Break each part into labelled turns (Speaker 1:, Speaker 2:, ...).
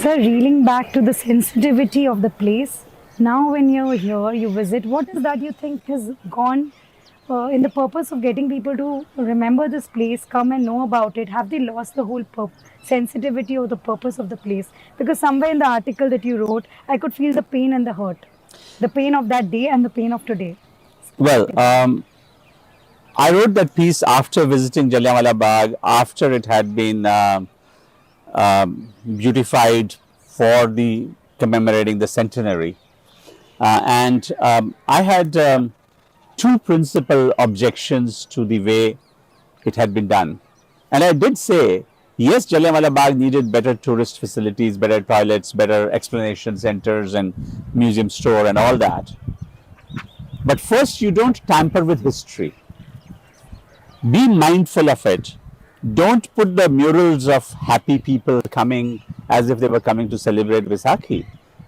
Speaker 1: Sir, reeling back to the sensitivity of the place, now when you're here, you visit, what is that you think has gone in the purpose of getting people to remember this place, come and know about it? Have they lost the whole sensitivity or the purpose of the place? Because somewhere in the article that you wrote, I could feel the pain and the hurt, the pain of that day and the pain of today.
Speaker 2: Well, I wrote that piece after visiting Jallianwala Bagh, after it had been beautified for the commemorating the centenary. I had two principal objections to the way it had been done. And I did say, yes, Jallianwala Bagh needed better tourist facilities, better toilets, better explanation centers and museum store and all that. But first, you don't tamper with history. Be mindful of it. Don't put the murals of happy people coming as if they were coming to celebrate Vaisakhi.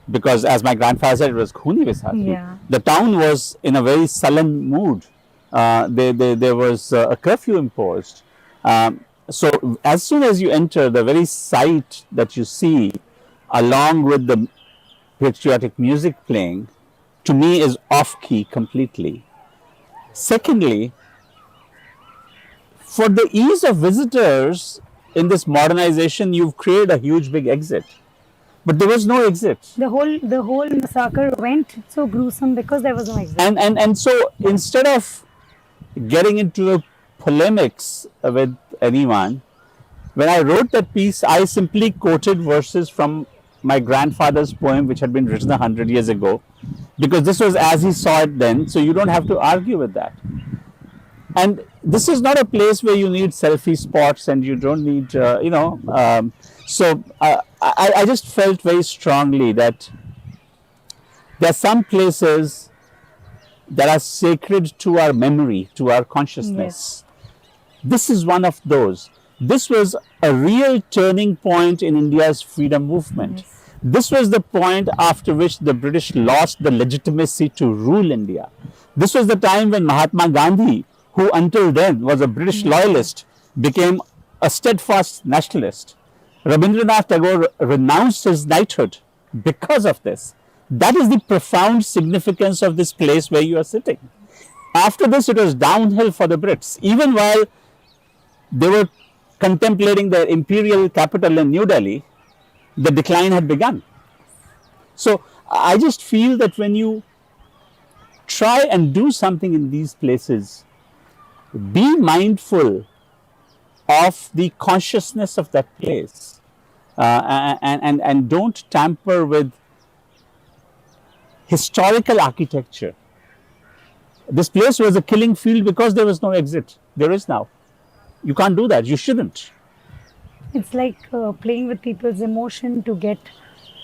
Speaker 2: Because as my grandfather said, it was Khuni Vaisakhi.
Speaker 1: Yeah.
Speaker 2: The town was in a very sullen mood. There was a curfew imposed. So as soon as you enter, the very sight that you see, along with the patriotic music playing, to me is off-key completely. Secondly, for the ease of visitors in this modernization, you've created a huge big exit. But there was no exit.
Speaker 1: The whole massacre went so gruesome because there was no exit.
Speaker 2: And so instead of getting into polemics with anyone, when I wrote that piece, I simply quoted verses from my grandfather's poem, which had been written 100 years ago, because this was as he saw it then, so you don't have to argue with that. And this is not a place where you need selfie spots and you don't need, so I just felt very strongly that there are some places that are sacred to our memory, to our consciousness. Yes. This is one of those. This was a real turning point in India's freedom movement. Yes. This was the point after which the British lost the legitimacy to rule India. This was the time when Mahatma Gandhi, who until then was a British loyalist, became a steadfast nationalist. Rabindranath Tagore renounced his knighthood because of this. That is the profound significance of this place where you are sitting. After this, it was downhill for the Brits. Even while they were contemplating their imperial capital in New Delhi, the decline had begun. So I just feel that when you try and do something in these places, be mindful of the consciousness of that place, and don't tamper with historical architecture. This place was a killing field because there was no exit. There is now. You can't do that. You shouldn't.
Speaker 1: It's like playing with people's emotion to get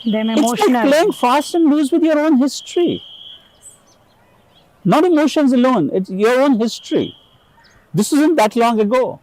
Speaker 1: them emotional.
Speaker 2: It's like playing fast and loose with your own history. Not emotions alone. It's your own history. This isn't that long ago.